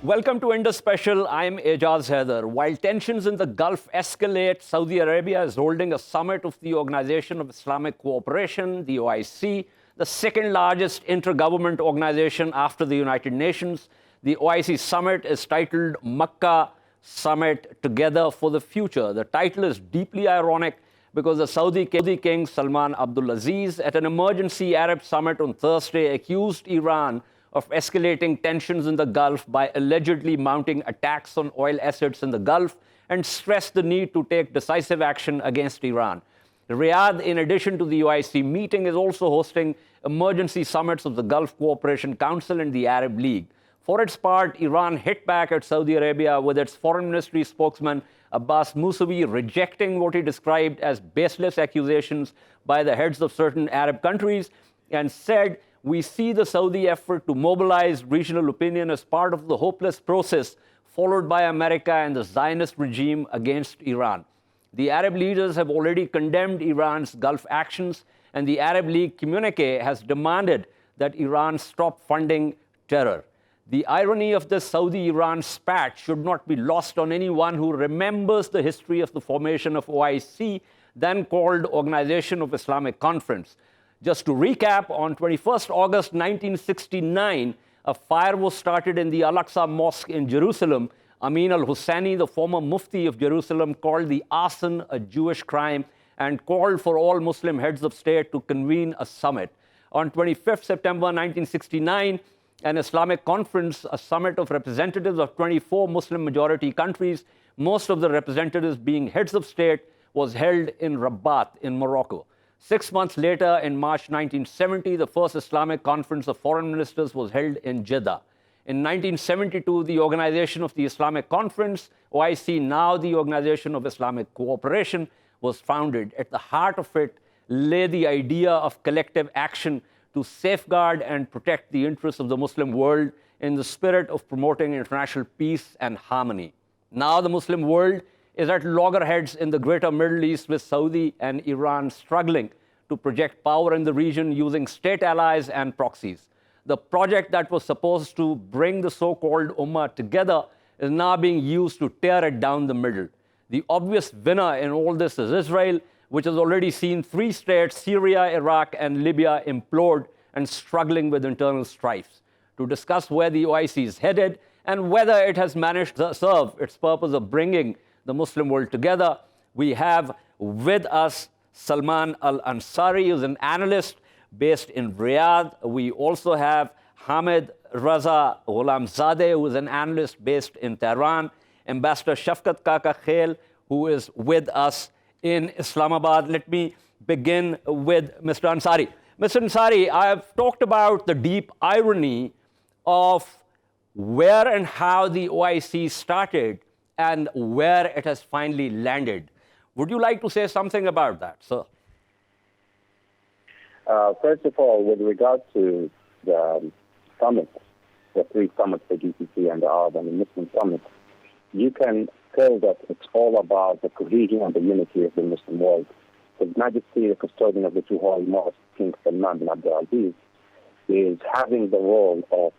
Welcome to Indus Special. I'm Ejaz Haider. While tensions in the Gulf escalate, Saudi Arabia is holding a summit of the Organization of Islamic Cooperation, the OIC, the second largest intergovernment organization after the United Nations. The OIC summit is titled Makkah Summit Together for the Future. The title is deeply ironic because the Saudi king Salman Al Aziz at an emergency Arab summit on Thursday accused Iran of escalating tensions in the Gulf by allegedly mounting attacks on oil assets in the Gulf and stressed the need to take decisive action against Iran. Riyadh, in addition to the OIC meeting, is also hosting emergency summits of the Gulf Cooperation Council and the Arab League. For its part, Iran hit back at Saudi Arabia with its foreign ministry spokesman Abbas Mousavi rejecting what he described as baseless accusations by the heads of certain Arab countries and said, "We see the Saudi effort to mobilize regional opinion as part of the hopeless process followed by America and the Zionist regime against Iran." The Arab leaders have already condemned Iran's Gulf actions, and the Arab League communique has demanded that Iran stop funding terror. The irony of this Saudi-Iran spat should not be lost on anyone who remembers the history of the formation of OIC, then called Organization of Islamic Conference. Just to recap, on 21st August 1969, a fire was started in the Al-Assaf mosque in Jerusalem. Amin al-Husseini, the former mufti of Jerusalem, called the arson a Jewish crime and called for all Muslim heads of state to convene a summit. On 25th September 1969, an Islamic conference, a summit of representatives of 24 Muslim-majority countries, most of the representatives being heads of state, was held in Rabat in Morocco. 6 months later, in March 1970, the first Islamic Conference of Foreign Ministers was held in Jeddah. In 1972, the Organization of the Islamic Conference, OIC, now the Organization of Islamic Cooperation, was founded. At the heart of it lay the idea of collective action to safeguard and protect the interests of the Muslim world in the spirit of promoting international peace and harmony. Now the Muslim world is at loggerheads in the greater Middle East, with Saudi and Iran struggling to project power in the region using state allies and proxies. The project that was supposed to bring the so-called Ummah together is now being used to tear it down the middle. The obvious winner in all this is Israel, which has already seen three states, Syria, Iraq, and Libya, implode and struggling with internal strifes. To discuss where the OIC is headed and whether it has managed to serve its purpose of bringing the Muslim world together, we have with us Salman Al Ansari, who's an analyst based in Riyadh. We also have Hamid Reza, who is an analyst based in Tehran. Ambassador Shafqat Kakakhail, who is with us in Islamabad. Let me begin with Mr. Ansari. Mr. Ansari, I have talked about the deep irony of where and how the OIC started and where it has finally landed. Would you like to say something about that, sir? First of all, with regard to the summits, the three summits, the GCC and the Arab and the Muslim summit, you can tell that it's all about the cohesion and the unity of the Muslim world. His Majesty, the custodian of the two holy mosques, King Salman bin Abdul Aziz, is having the role of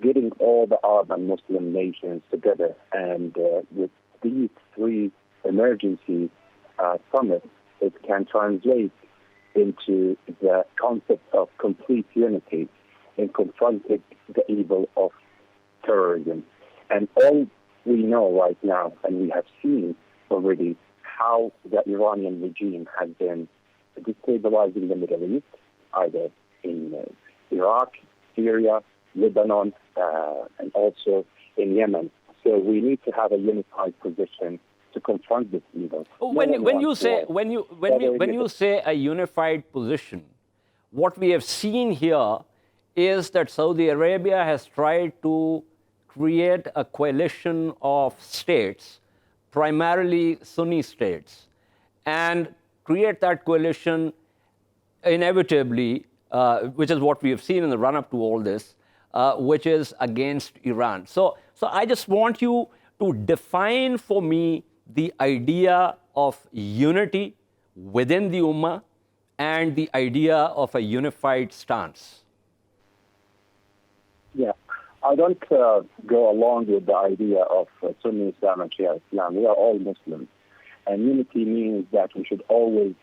getting all the Arab and Muslim nations together. And with these three emergency summits, it can translate into the concept of complete unity in confronting the evil of terrorism. And all we know right now, and we have seen already, how the Iranian regime has been destabilizing the Middle East, either in Iraq, Syria, Lebanon, and also in Yemen. So we need to have a unified position to confront this evil. When you say a unified position, what we have seen here is that Saudi Arabia has tried to create a coalition of states, primarily Sunni states, and create that coalition inevitably, which is what we have seen in the run-up to all this, which is against Iran. So I just want you to define for me the idea of unity within the Ummah and the idea of a unified stance. Yeah. I don't go along with the idea of Sunni Islam and Shia Islam. We are all Muslims. And unity means that we should always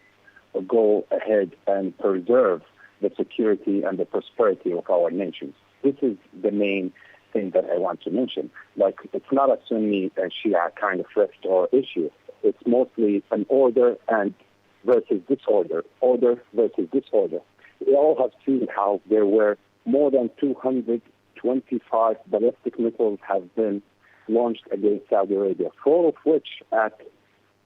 go ahead and preserve the security and the prosperity of our nations. This is the main thing that I want to mention. Like, it's not a Sunni and Shia kind of rift or issue. It's mostly an order and versus disorder, order versus disorder. We all have seen how there were more than 225 ballistic missiles have been launched against Saudi Arabia, 4 of which at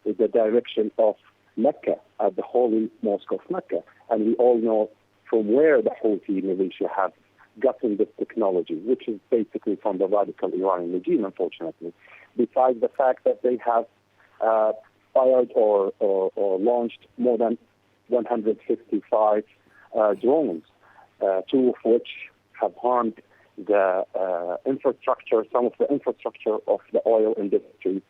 the direction of Mecca, at the holy mosque of Mecca. And we all know from where the Houthi militia have gotten this technology, which is basically from the radical Iranian regime, unfortunately, besides the fact that they have fired or launched more than 155 drones, 2 of which have harmed the infrastructure, some of the infrastructure of the oil industry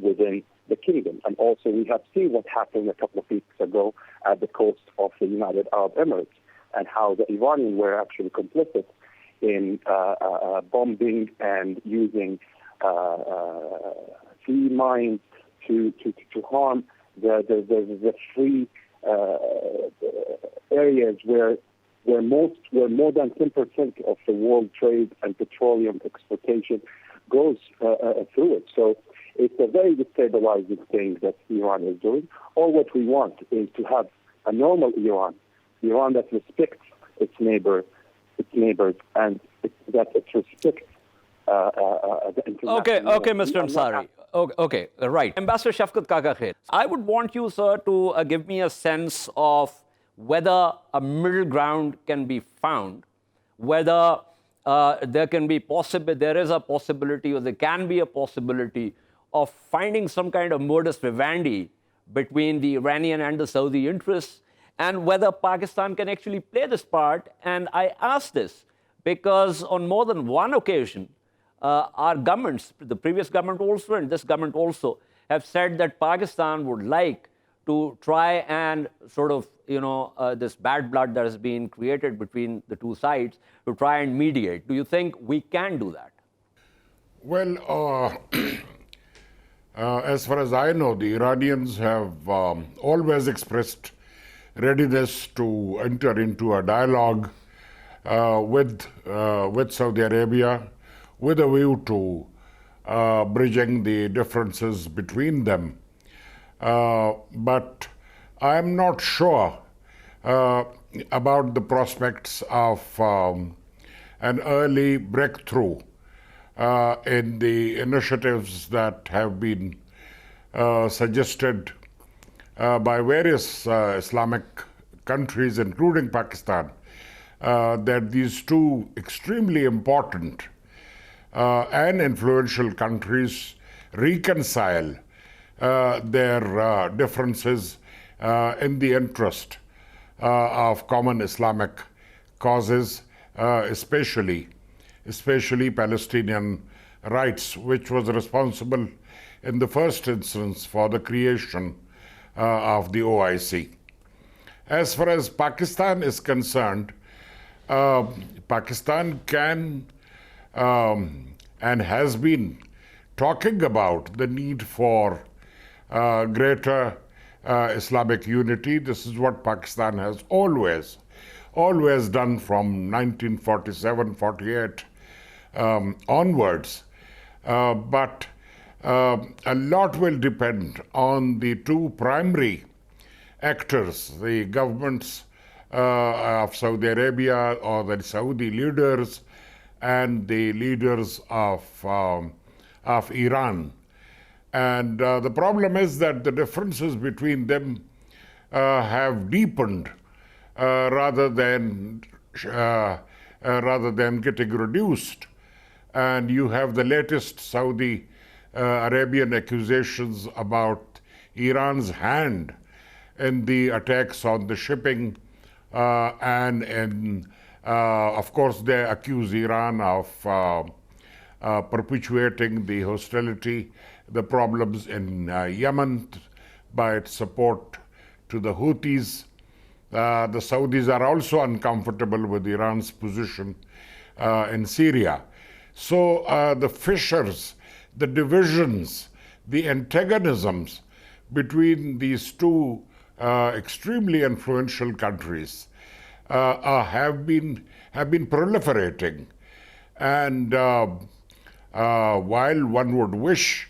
within the kingdom. And also we have seen what happened a couple of weeks ago at the coast of the United Arab Emirates, and how the Iranians were actually complicit in bombing and using sea mines to harm the free areas where more than 10% of the world trade and petroleum exportation goes through it. So it's a very destabilizing thing that Iran is doing. All what we want is to have a normal Iran that respects its neighbors, and that it respects the international. Okay, Mr. Ansari. Okay, right. Ambassador Shafqat Kakakhail, I would want you, sir, to give me a sense of whether a middle ground can be found, whether there is a possibility, or there can be a possibility of finding some kind of modus vivendi between the Iranian and the Saudi interests, and whether Pakistan can actually play this part. And I ask this because on more than one occasion, our governments, the previous government also and this government also, have said that Pakistan would like to try and sort of, this bad blood that has been created between the two sides, to try and mediate. Do you think we can do that? Well, as far as I know, the Iranians have always expressed readiness to enter into a dialogue with Saudi Arabia, with a view to bridging the differences between them. But I'm not sure about the prospects of an early breakthrough in the initiatives that have been suggested by various Islamic countries, including Pakistan, that these two extremely important and influential countries reconcile their differences in the interest of common Islamic causes, especially Palestinian rights, which was responsible in the first instance for the creation of the OIC. As far as Pakistan is concerned, Pakistan can and has been talking about the need for greater Islamic unity. This is what Pakistan has always done from 1947-48 onwards. But a lot will depend on the two primary actors, the governments of Saudi Arabia, or the Saudi leaders, and the leaders of Iran. And the problem is that the differences between them have deepened rather than getting reduced. And you have the latest Saudi Arabian accusations about Iran's hand in the attacks on the shipping, and of course they accuse Iran of perpetuating the hostility, the problems in Yemen by its support to the Houthis. The Saudis are also uncomfortable with Iran's position in Syria. So the fissures, the divisions, the antagonisms between these two extremely influential countries have been proliferating. And while one would wish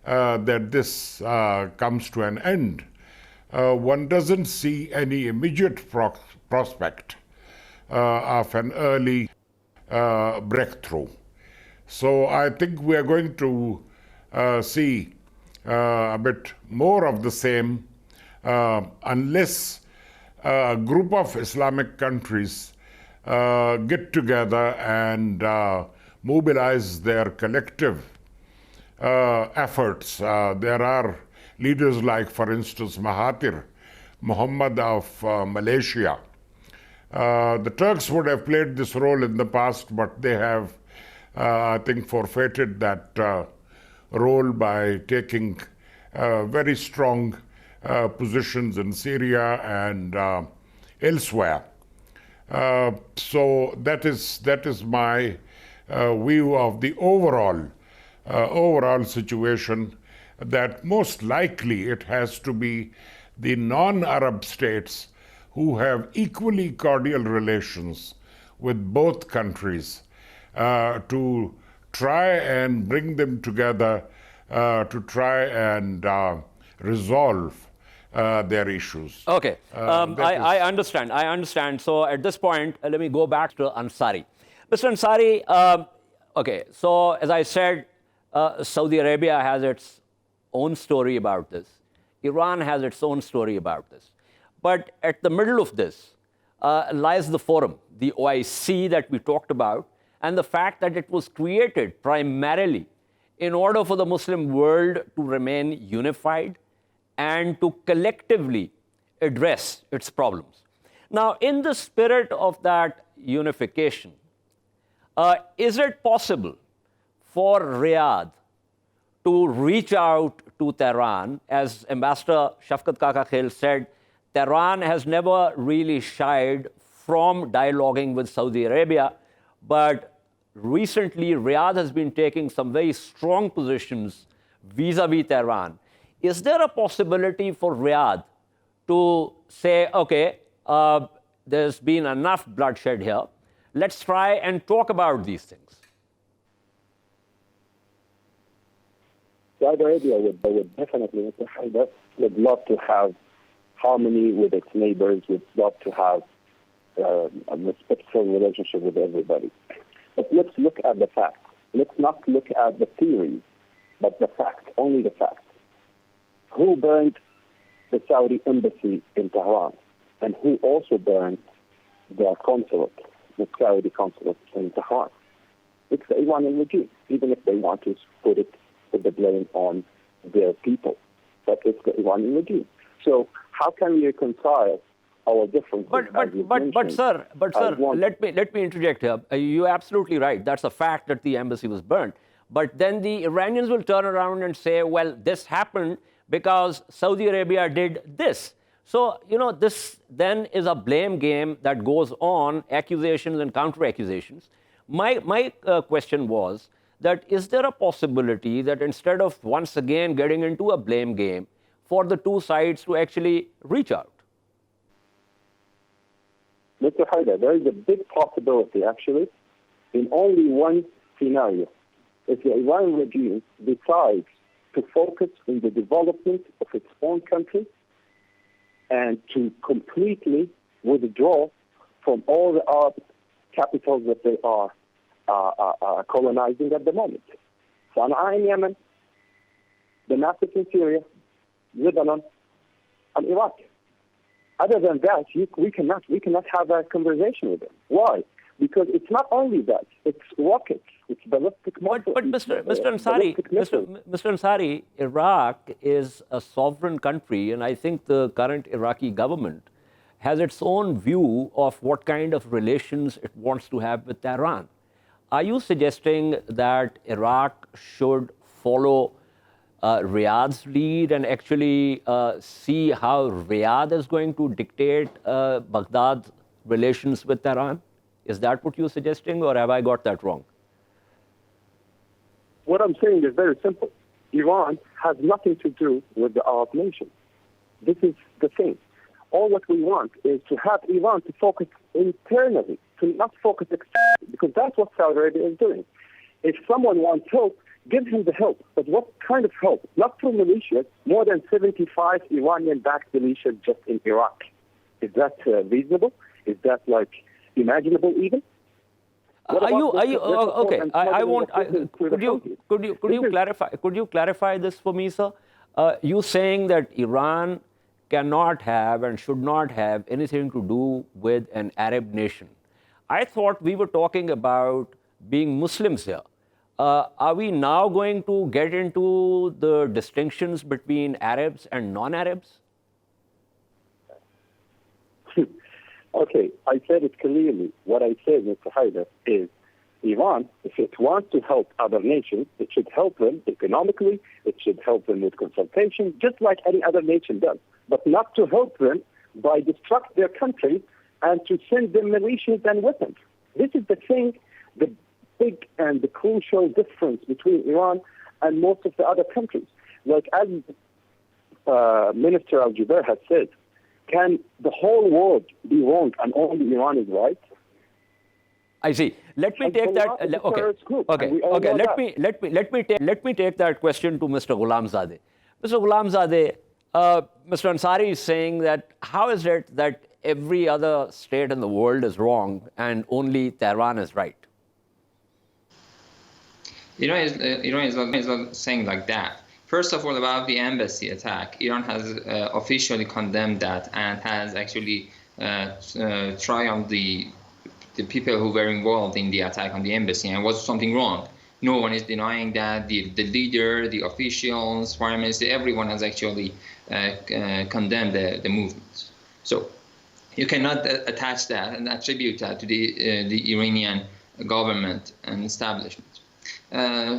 that this comes to an end, one doesn't see any immediate prospect of an early breakthrough. So I think we are going to see a bit more of the same unless a group of Islamic countries get together and mobilize their collective efforts. There are leaders like, for instance, Mahathir Mohamad of Malaysia. The Turks would have played this role in the past, but they have, I think, forfeited that role by taking very strong positions in Syria and elsewhere. So that is my view of the overall situation, that most likely it has to be the non-Arab states who have equally cordial relations with both countries to try and bring them together to try and resolve their issues. Okay, I understand. I understand. So at this point, let me go back to Ansari. Mr. Ansari, okay, so as I said, Saudi Arabia has its own story about this. Iran has its own story about this. But at the middle of this lies the forum, the OIC that we talked about, and the fact that it was created primarily in order for the Muslim world to remain unified and to collectively address its problems. Now, in the spirit of that unification, is it possible for Riyadh to reach out to Tehran? As Ambassador Shafqat Kakakhail said, Tehran has never really shied from dialoguing with Saudi Arabia, but recently Riyadh has been taking some very strong positions vis-a-vis Tehran. Is there a possibility for Riyadh to say, okay, there's been enough bloodshed here, let's try and talk about these things? Saudi Arabia would definitely would love to have harmony with its neighbors, would love to have a respectful relationship with everybody. But let's look at the facts. Let's not look at the theories, but the facts, only the facts. Who burned the Saudi embassy in Tehran? And who also burned the consulate, the Saudi consulate in Tehran? It's the Iranian regime, even if they want to put the blame on their people. But it's the Iranian regime. So how can we reconcile our differences? But sir, let me interject here. You're absolutely right. That's a fact that the embassy was burned. But then the Iranians will turn around and say, well, this happened because Saudi Arabia did this. So, this then is a blame game that goes on, accusations and counter-accusations. My question was that is there a possibility that instead of once again getting into a blame game, for the two sides to actually reach out? Mr. Haider, there is a big possibility, actually, in only one scenario. If the Iranian regime decides to focus on the development of its own country and to completely withdraw from all the Arab capitals that they are colonizing at the moment. Sana'a in Yemen, Damascus in Syria, Lebanon, and Iraq. Other than that, we cannot have a conversation with them. Why? Because it's not only that; it's rockets, it's ballistic missiles. But Mr. Ansari, Iraq is a sovereign country, and I think the current Iraqi government has its own view of what kind of relations it wants to have with Tehran. Are you suggesting that Iraq should follow Riyadh's lead and actually see how Riyadh is going to dictate Baghdad's relations with Tehran? Is that what you're suggesting, or have I got that wrong? What I'm saying is very simple. Iran has nothing to do with the Arab nations. This is the thing. All what we want is to have Iran to focus internally, to not focus externally, because that's what Saudi Arabia is doing. If someone wants help, give him the help. But what kind of help? Not through militias, more than 75 Iranian-backed militias just in Iraq. Is that reasonable? Is that imaginable even? Okay? Could you clarify? Could you clarify this for me, sir? You saying that Iran cannot have and should not have anything to do with an Arab nation. I thought we were talking about being Muslims here. Are we now going to get into the distinctions between Arabs and non-Arabs? Okay, I said it clearly. What I said, Mr. Haider, is Iran, if it wants to help other nations, it should help them economically, it should help them with consultation, just like any other nation does, but not to help them by destruct their country and to send them militias and weapons. This is the thing, the big and the crucial difference between Iran and most of the other countries. Like as Minister Al-Jubair has said, can the whole world be wrong and only Iran is right? I see. Let me take that. Let me take that question to Mr. Ghulamzadeh. Mr. Ghulamzadeh, Mr. Ansari is saying that how is it that every other state in the world is wrong and only Tehran is right? Iran is not saying like that. First of all, about the embassy attack, Iran has officially condemned that and has actually triumphed the people who were involved in the attack on the embassy, and was something wrong. No one is denying that. The leader, the officials, foreign minister, everyone has actually condemned the movement. So you cannot attach that and attribute that to the Iranian government and establishment.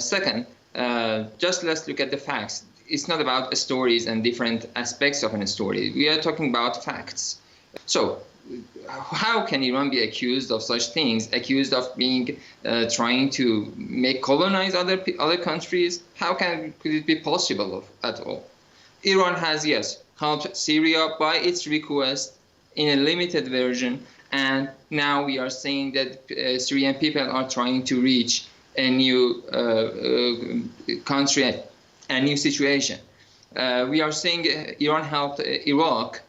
Second, just let's look at the facts. It's not about stories and different aspects of a story. We are talking about facts. So how can Iran be accused of such things, accused of being trying to colonize other countries? Could it be possible at all? Iran has, yes, helped Syria by its request in a limited version, and now we are saying that Syrian people are trying to reach a new country, a new situation. We are saying Iran helped Iraq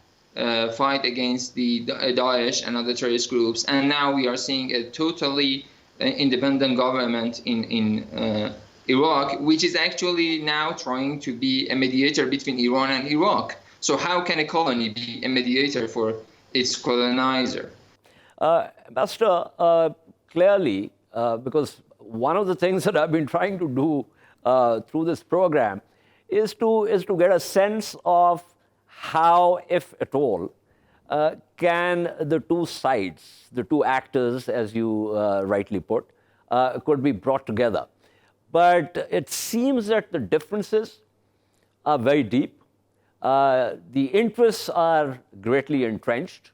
fight against the Daesh and other terrorist groups, and now we are seeing a totally independent government in Iraq, which is actually now trying to be a mediator between Iran and Iraq. So how can a colony be a mediator for its colonizer? Ambassador, clearly, because one of the things that I've been trying to do through this program is to get a sense of how, if at all, can the two sides, the two actors, as you rightly put, could be brought together. But it seems that the differences are very deep. The interests are greatly entrenched.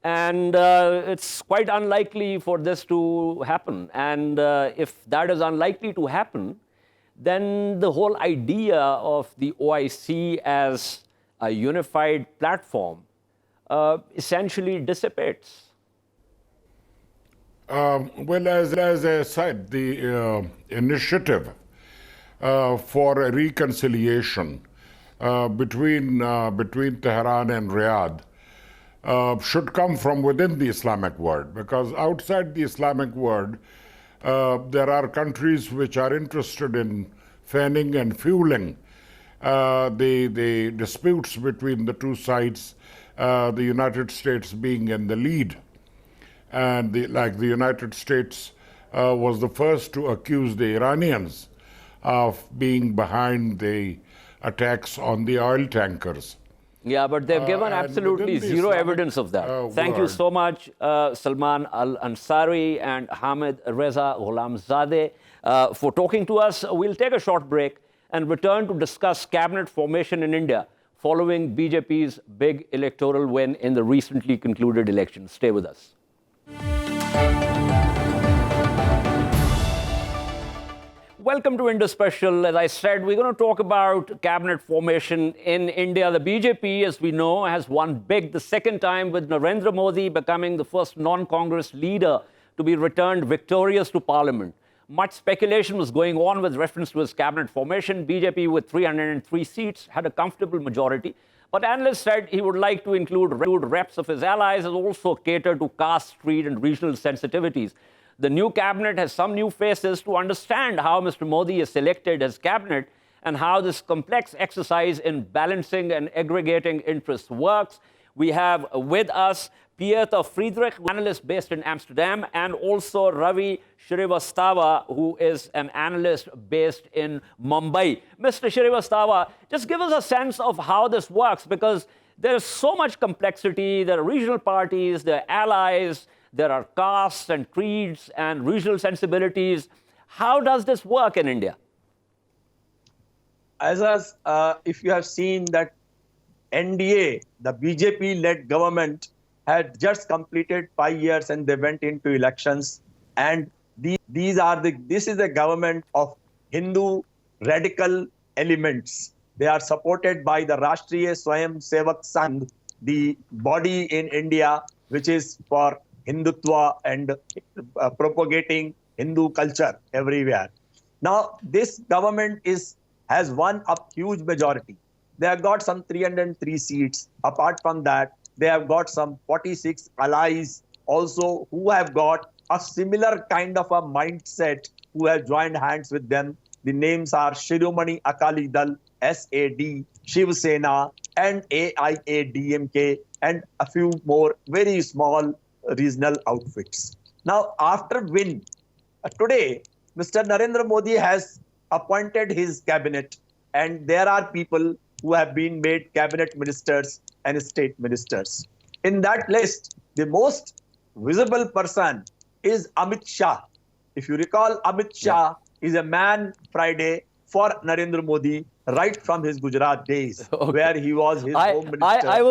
And it's quite unlikely for this to happen. And if that is unlikely to happen, then the whole idea of the OIC as a unified platform essentially dissipates. Well, as I said, the initiative for a reconciliation between Tehran and Riyadh should come from within the Islamic world, because outside the Islamic world, there are countries which are interested in fanning and fueling the disputes between the two sides, the United States being in the lead. And the United States was the first to accuse the Iranians of being behind the attacks on the oil tankers. Yeah, but they've given absolutely zero evidence of that. Thank you so much, Salman Al Ansari and Hamid Reza Ghulamzadeh, for talking to us. We'll take a short break and return to discuss cabinet formation in India following BJP's big electoral win in the recently concluded elections. Stay with us. Welcome to Indus Special. As I said, we're going to talk about cabinet formation in India. The BJP, as we know, has won big the second time, with Narendra Modi becoming the first non-Congress leader to be returned victorious to parliament. Much speculation was going on with reference to his cabinet formation. BJP, with 303 seats, had a comfortable majority. But analysts said he would like to include reps of his allies and also cater to caste, creed, and regional sensitivities. The new cabinet has some new faces. To understand how Mr. Modi is selected as cabinet and how this complex exercise in balancing and aggregating interests works, we have with us Pieter Friedrich, analyst based in Amsterdam, and also Ravi Srivastava, who is an analyst based in Mumbai. Mr. Srivastava, just give us a sense of how this works, because there is so much complexity. There are regional parties, there are allies, there are castes and creeds and regional sensibilities. How does this work in India? If you have seen that NDA, the BJP-led government, had just completed 5 years and they went into elections. And this is a government of Hindu radical elements. They are supported by the Rashtriya Swayam Sevak Sangh, the body in India which is for Hindutva and propagating Hindu culture everywhere. Now, this government has won a huge majority. They have got some 303 seats. Apart from that, they have got some 46 allies also who have got a similar kind of a mindset, who have joined hands with them. The names are Shiromani Akali Dal, SAD, Shiv Sena, and AIADMK, and a few more very small regional outfits. Now, after win, today, Mr. Narendra Modi has appointed his cabinet, and there are people who have been made cabinet ministers and state ministers. In that list, the most visible person is Amit Shah. If you recall, Amit Shah is a man Friday for Narendra Modi right from his Gujarat days, where he was his home minister. I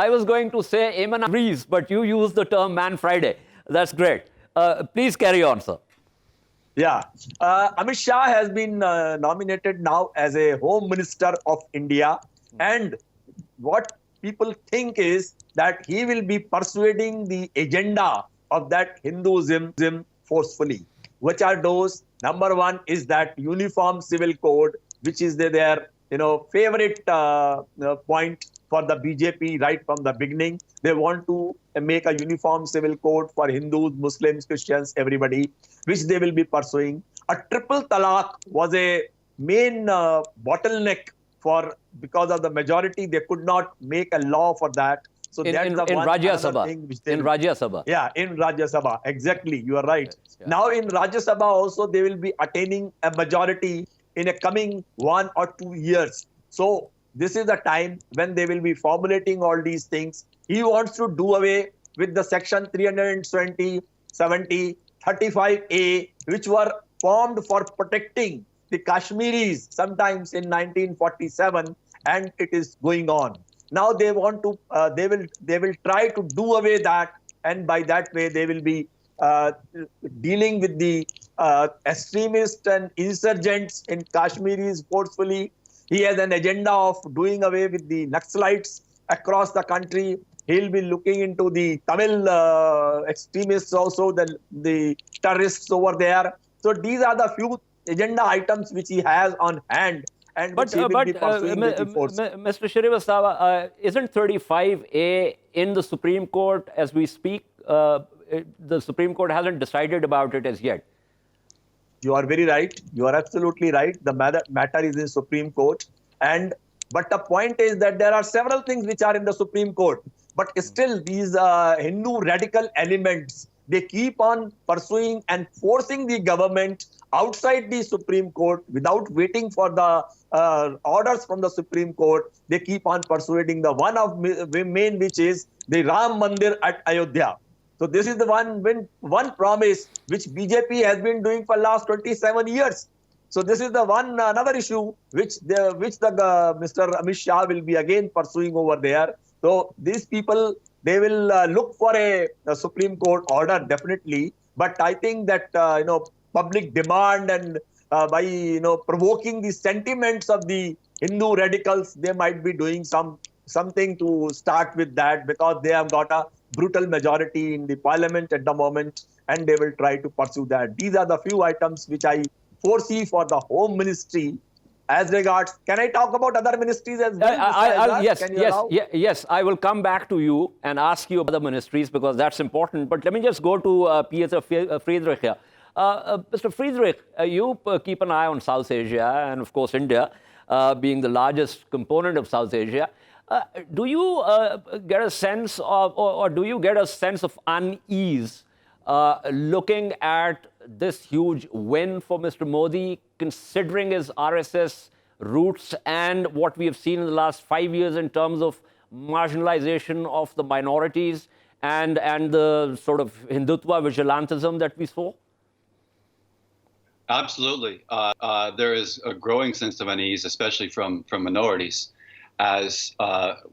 was going to say Aman Rees, but you used the term Man Friday. That's great. Please carry on, sir. Yeah, Amit Shah has been nominated now as a Home Minister of India, and what people think is that he will be persuading the agenda of that Hinduism forcefully. Which are those? Number one is that Uniform Civil Code, which is their favorite point for the BJP right from the beginning. They want to make a uniform civil code for Hindus, Muslims, Christians, everybody, which they will be pursuing. A triple talaq was a main bottleneck because of the majority. They could not make a law for that. So in Rajya Sabha. Yeah, in Rajya Sabha. Exactly. You are right. Yeah. Now in Rajya Sabha also, they will be attaining a majority in a coming 1 or 2 years. So this is the time when they will be formulating all these things. He wants to do away with the section 320, 70, 35A, which were formed for protecting the Kashmiris sometimes in 1947, and it is going on. Now they want to, they will try to do away that, and by that way they will be dealing with the extremists and insurgents in Kashmiris forcefully. He has an agenda of doing away with the Naxalites across the country. He'll be looking into the Tamil extremists also, the terrorists over there. So these are the few agenda items which he has on hand. And which he will be pursuing with the force. Mr. Srivastava, isn't 35A in the Supreme Court as we speak? The Supreme Court hasn't decided about it as yet. You are very right. You are absolutely right. The matter is in Supreme Court. But the point is that there are several things which are in the Supreme Court. But still, these Hindu radical elements, they keep on pursuing and forcing the government outside the Supreme Court without waiting for the orders from the Supreme Court. They keep on persuading the one of main, which is the Ram Mandir at Ayodhya. So this is the one promise which BJP has been doing for last 27 years. So this is the another issue which Mr. Amit Shah will be again pursuing over there. So these people, they will look for a Supreme Court order definitely. But I think that public demand and by provoking the sentiments of the Hindu radicals, they might be doing something to start with that, because they have got a brutal majority in the parliament at the moment, and they will try to pursue that. These are the few items which I foresee for the Home Ministry. As regards, can I talk about other ministries as well? Yes. I will come back to you and ask you about the ministries, because that's important. But let me just go to Pieter Friedrich here. Mr. Friedrich, you keep an eye on South Asia and, of course, India being the largest component of South Asia. Do you get a sense of, or do you get a sense of unease looking at this huge win for Mr. Modi, considering his RSS roots and what we have seen in the last 5 years in terms of marginalization of the minorities and the sort of Hindutva vigilantism that we saw? Absolutely. There is a growing sense of unease, especially from minorities. As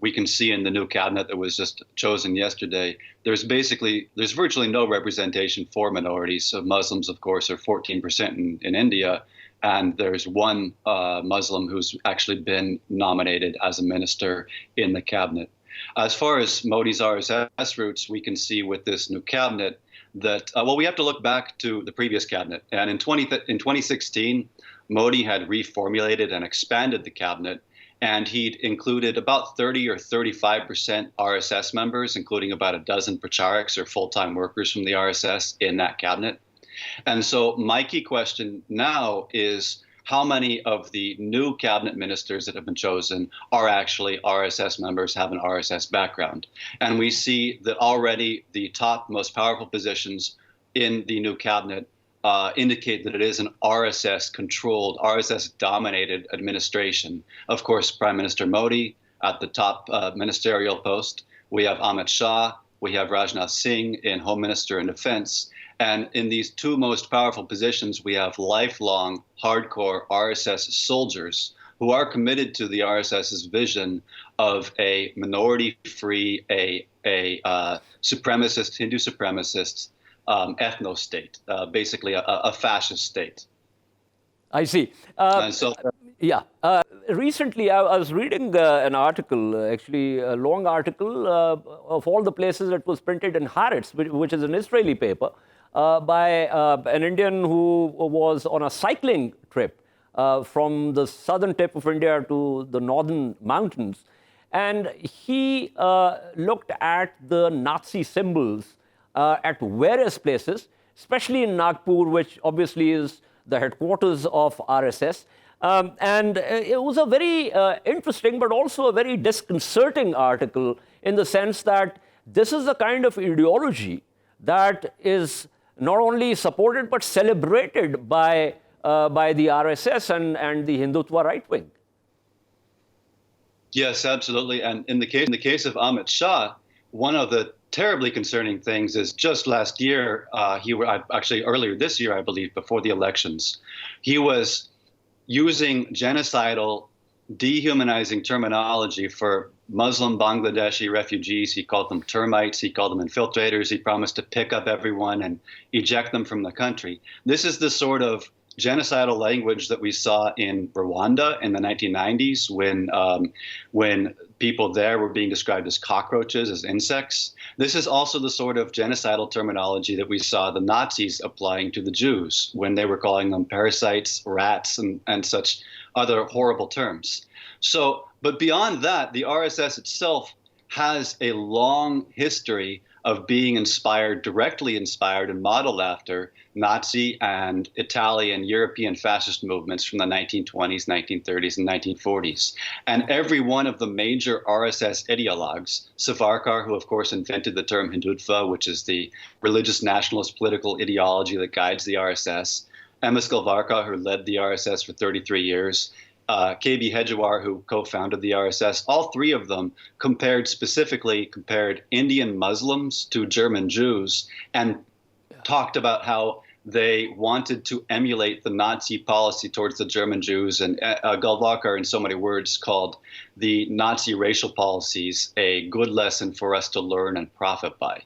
we can see in the new cabinet that was just chosen yesterday, there's virtually no representation for minorities. So Muslims, of course, are 14% in India, and there's one Muslim who's actually been nominated as a minister in the cabinet. As far as Modi's RSS roots, we can see with this new cabinet that, we have to look back to the previous cabinet. And in 2016, Modi had reformulated and expanded the cabinet, and he'd included about 30 or 35% RSS members, including about a dozen pracharaks or full-time workers from the RSS in that cabinet. And so my key question now is, how many of the new cabinet ministers that have been chosen are actually RSS members, have an RSS background? And we see that already the top most powerful positions in the new cabinet indicate that it is an RSS-controlled, RSS-dominated administration. Of course, Prime Minister Modi at the top ministerial post. We have Amit Shah. We have Rajnath Singh in Home Minister and Defense. And in these two most powerful positions, we have lifelong, hardcore RSS soldiers who are committed to the RSS's vision of a minority-free, a supremacist, Hindu supremacist ethno-state, basically a fascist state. I see. Recently, I was reading an article, actually a long article of all the places that was printed in Haaretz, which is an Israeli paper, by an Indian who was on a cycling trip from the southern tip of India to the northern mountains. And he looked at the Nazi symbols at various places, especially in Nagpur, which obviously is the headquarters of RSS. And it was a very interesting, but also a very disconcerting article, in the sense that this is the kind of ideology that is not only supported but celebrated by the RSS and the Hindutva right wing. Yes, absolutely. And in the case of Amit Shah, one of the terribly concerning things is just last year, actually earlier this year, I believe, before the elections, he was using genocidal, dehumanizing terminology for Muslim Bangladeshi refugees. He called them termites. He called them infiltrators. He promised to pick up everyone and eject them from the country. This is the sort of genocidal language that we saw in Rwanda in the 1990s, when people there were being described as cockroaches, as insects. This is also the sort of genocidal terminology that we saw the Nazis applying to the Jews when they were calling them parasites, rats, and such other horrible terms. So, but beyond that, the RSS itself has a long history of being directly inspired and modeled after Nazi and Italian, European fascist movements from the 1920s, 1930s, and 1940s. And every one of the major RSS ideologues, Savarkar, who of course invented the term Hindutva, which is the religious nationalist political ideology that guides the RSS, M.S. Golvarkar, who led the RSS for 33 years, K.B. Hedgewar, who co-founded the RSS, all three of them compared Indian Muslims to German Jews and talked about how they wanted to emulate the Nazi policy towards the German Jews. And Golvarkar, in so many words, called the Nazi racial policies a good lesson for us to learn and profit by.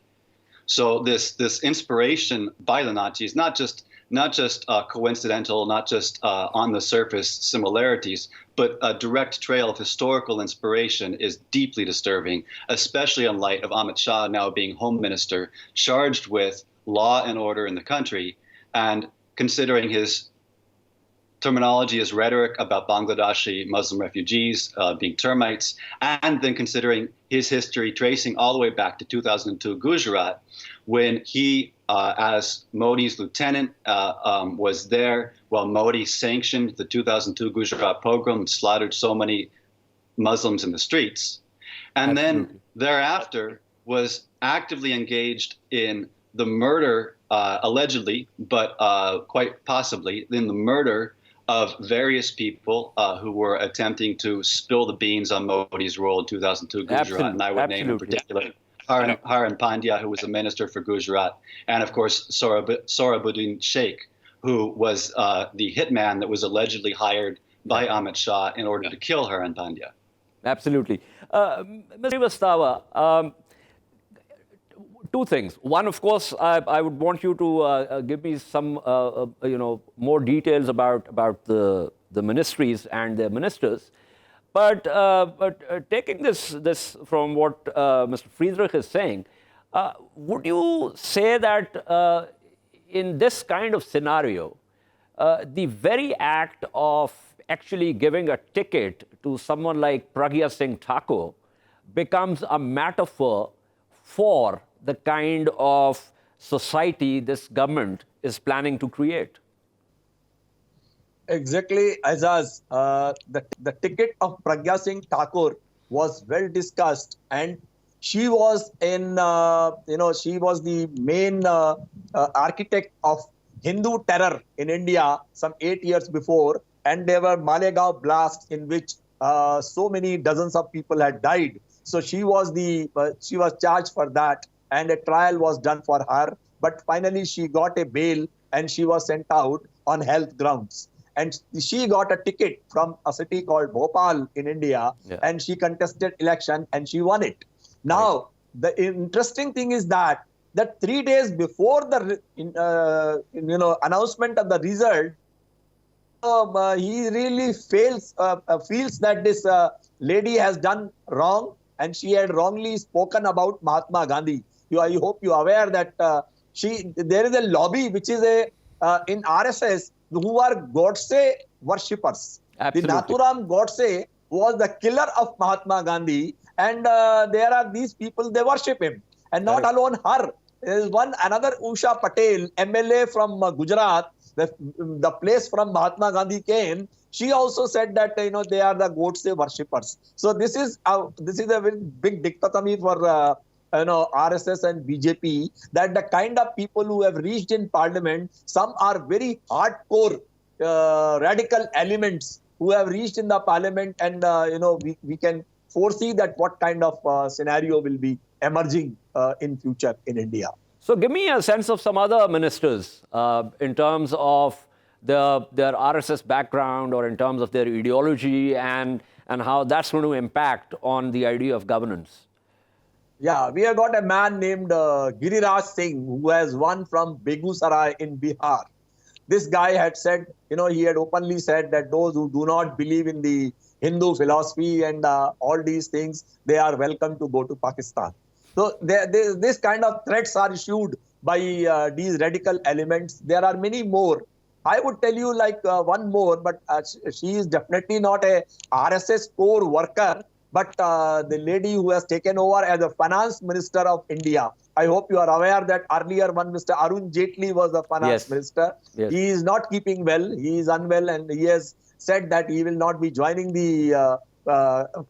So this inspiration by the Nazis, not just not just coincidental, not just on the surface similarities, but a direct trail of historical inspiration is deeply disturbing, especially in light of Amit Shah now being home minister, charged with law and order in the country, and considering his terminology, his rhetoric about Bangladeshi Muslim refugees being termites, and then considering his history tracing all the way back to 2002 Gujarat, when he, as Modi's lieutenant, was there while Modi sanctioned the 2002 Gujarat pogrom and slaughtered so many Muslims in the streets. And then thereafter was actively engaged in the murder, allegedly, but quite possibly, in the murder of various people who were attempting to spill the beans on Modi's role in 2002 Gujarat. And I would name in particular Haran Pandya, who was a minister for Gujarat, and of course Sohrabuddin Sheikh, who was the hitman that was allegedly hired by Amit Shah in order to kill Haran Pandya. Absolutely. Mr. Srivastava, two things. One, of course, I would want you to give me some, more details about the ministries and their ministers. But taking this from what Mr. Friedrich is saying, would you say that in this kind of scenario, the very act of actually giving a ticket to someone like Pragya Singh Thakur becomes a metaphor for the kind of society this government is planning to create? Exactly, Ejaz. The ticket of Pragya Singh Thakur was well discussed, and she was she was the main architect of Hindu terror in India some 8 years before, and there were Malegaon blasts in which so many dozens of people had died. So she was charged for that, and a trial was done for her. But finally, she got a bail, and she was sent out on health grounds. And she got a ticket from a city called Bhopal in India, and she contested election, and she won it. Now, the interesting thing is that 3 days before the announcement of the result, he really feels that this lady has done wrong, and she had wrongly spoken about Mahatma Gandhi. I hope you are aware that there is a lobby which is in RSS who are Godse worshippers. Absolutely. The Nathuram Godse was the killer of Mahatma Gandhi, and there are these people, they worship him. And not alone her. There is another Usha Patel, MLA from Gujarat, the place from Mahatma Gandhi came. She also said that they are the Godse worshippers. So this is a very big dichotomy for RSS and BJP, that the kind of people who have reached in parliament, some are very hardcore radical elements who have reached in the parliament, and we can foresee that what kind of scenario will be emerging in future in India. So give me a sense of some other ministers in terms of their RSS background, or in terms of their ideology, and how that's going to impact on the idea of governance. Yeah, we have got a man named Giriraj Singh, who has won from Begusarai in Bihar. This guy had said, he had openly said that those who do not believe in the Hindu philosophy and all these things, they are welcome to go to Pakistan. So this kind of threats are issued by these radical elements. There are many more. I would tell you one more, but she is definitely not a RSS core worker, but the lady who has taken over as the finance minister of India. I hope you are aware that earlier one Mr. Arun Jaitley was the finance minister. Yes. He is not keeping well. He is unwell, and he has said that he will not be joining the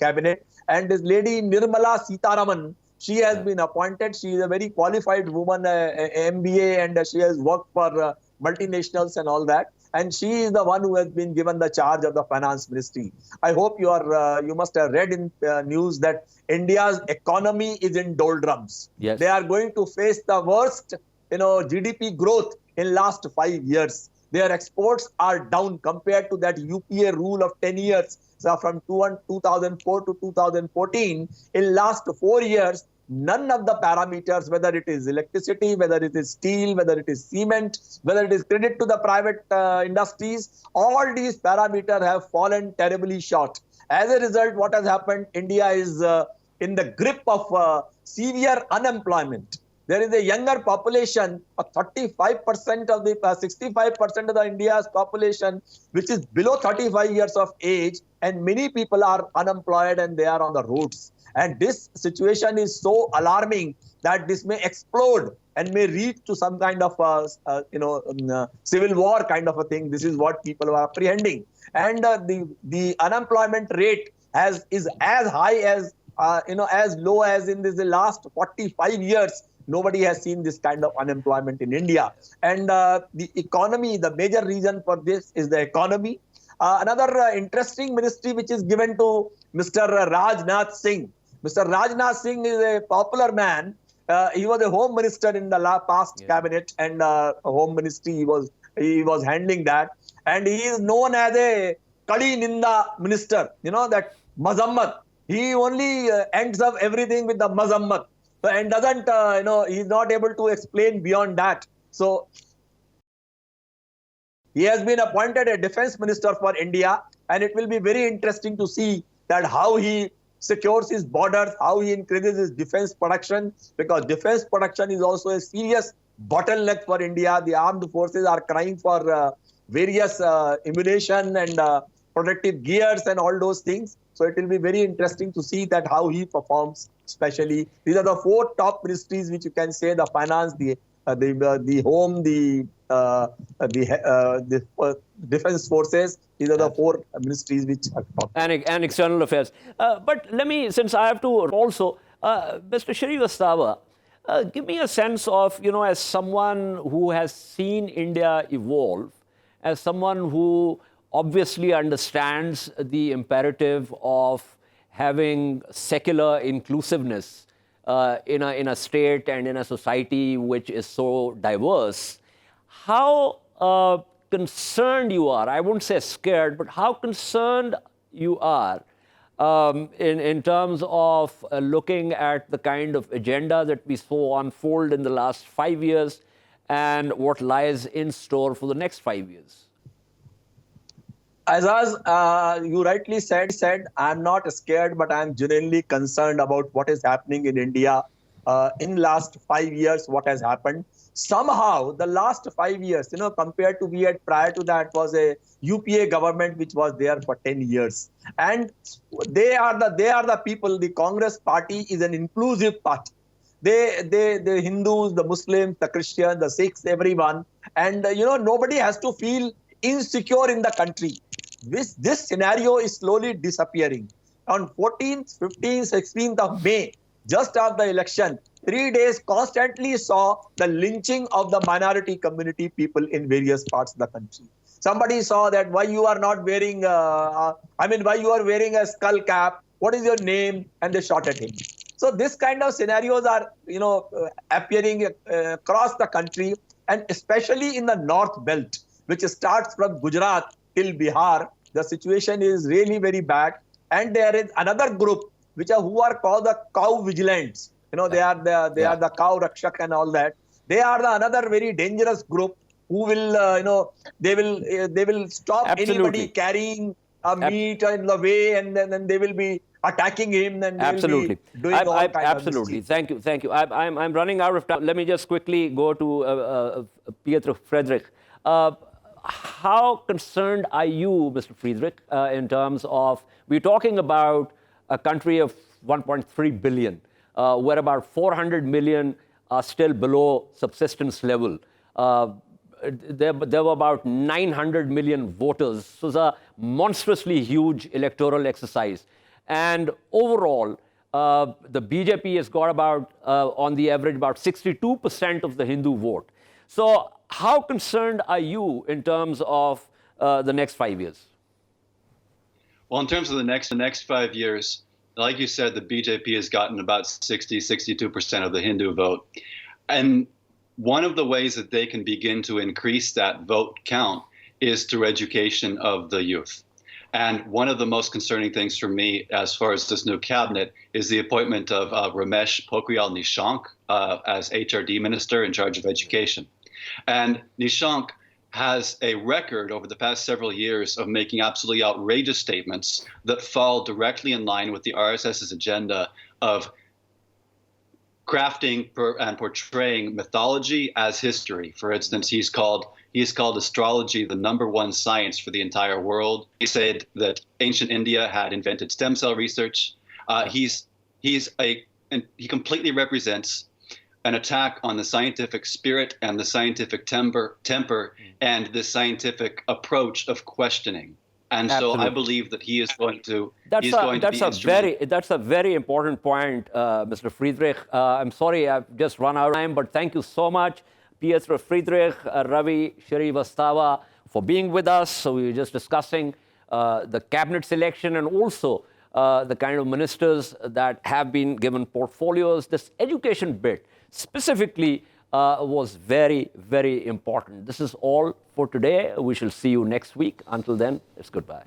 cabinet. And this lady Nirmala Sitharaman, she has been appointed. She is a very qualified woman, MBA, and she has worked for multinationals and all that. And she is the one who has been given the charge of the finance ministry. I hope you must have read in news that India's economy is in doldrums. Yes. They are going to face the worst, GDP growth in last 5 years. Their exports are down compared to that UPA rule of 10 years. So from 2004 to 2014, in last 4 years, none of the parameters, whether it is electricity, whether it is steel, whether it is cement, whether it is credit to the private industries, all these parameters have fallen terribly short. As a result, what has happened, India is in the grip of severe unemployment. There is a younger population of 35% of the 65% of the India's population, which is below 35 years of age, and many people are unemployed and they are on the roads. And this situation is so alarming that this may explode and may lead to some kind of civil war kind of a thing. This is what people are apprehending. And the unemployment rate is as high as as low as in the last 45 years. Nobody has seen this kind of unemployment in India. And the economy, the major reason for this is the economy. Another interesting ministry which is given to Mr. Rajnath Singh. Mr. Rajnath Singh is a popular man. He was a home minister in the past cabinet, and home ministry he was handling that. And he is known as a Kadi Ninda minister. You know, that mazammat. He only ends up everything with the mazammat. And doesn't, he's not able to explain beyond that. So he has been appointed a defense minister for India, and it will be very interesting to see that how he secures his borders, how he increases his defense production, because defense production is also a serious bottleneck for India. The armed forces are crying for various ammunition and protective gears and all those things. So it will be very interesting to see that how he performs. Especially, these are the four top ministries which you can say: the finance, the home, the defense forces. These are the four ministries which are top. And external affairs. But let me, since I have to also, Mr. Srivastava, give me a sense of, as someone who has seen India evolve, as someone who obviously understands the imperative of having secular inclusiveness in a state and in a society which is so diverse, how concerned you are, I wouldn't say scared, but how concerned you are in terms of looking at the kind of agenda that we saw unfold in the last 5 years and what lies in store for the next 5 years? Ejaz, you rightly said, I'm not scared, but I'm genuinely concerned about what is happening in India. In last 5 years, what has happened? Somehow, the last 5 years, compared to we had prior to that was a UPA government which was there for 10 years. And they are the people, the Congress party is an inclusive party. The Hindus, the Muslims, the Christians, the Sikhs, everyone. And, nobody has to feel insecure in the country. This scenario is slowly disappearing. On 14th, 15th, 16th of May, just after the election, 3 days constantly saw the lynching of the minority community people in various parts of the country. Somebody saw that why you are not wearing, why you are wearing a skull cap, what is your name? And they shot at him. So this kind of scenarios are, appearing across the country, and especially in the North Belt, which starts from Gujarat till Bihar. The situation is really very bad. And there is another group who are called the cow vigilants. They are the cow rakshak and all that. They are another very dangerous group who will, they will stop anybody carrying meat in the way, and then they will be attacking him, and they will be doing all kinds absolutely. of Thank you. I'm running out of time. Let me just quickly go to Pieter Friedrich. How concerned are you, Mr. Friedrich, in terms of, we're talking about a country of 1.3 billion, where about 400 million are still below subsistence level. There were about 900 million voters. So it's a monstrously huge electoral exercise. And overall, the BJP has got about, on the average, about 62% of the Hindu vote. So how concerned are you in terms of the next 5 years? Well, in terms of the next 5 years, like you said, the BJP has gotten about 62% of the Hindu vote. And one of the ways that they can begin to increase that vote count is through education of the youth. And one of the most concerning things for me, as far as this new cabinet, is the appointment of Ramesh Pokhriyal-Nishank as HRD minister in charge of education. And Nishank has a record over the past several years of making absolutely outrageous statements that fall directly in line with the RSS's agenda of crafting and portraying mythology as history. For instance, he's called astrology the #1 science for the entire world. He said that ancient India had invented stem cell research. He completely represents an attack on the scientific spirit and the scientific temper and the scientific approach of questioning. And Absolutely. so I believe that he is going to. That's a very important point, Mr. Friedrich. I'm sorry I've just run out of time, but thank you so much, Pieter Friedrich, Ravi Srivastava, for being with us. So we were just discussing the cabinet selection and also the kind of ministers that have been given portfolios. This education bit specifically was very, very important. This is all for today. We shall see you next week. Until then, it's goodbye.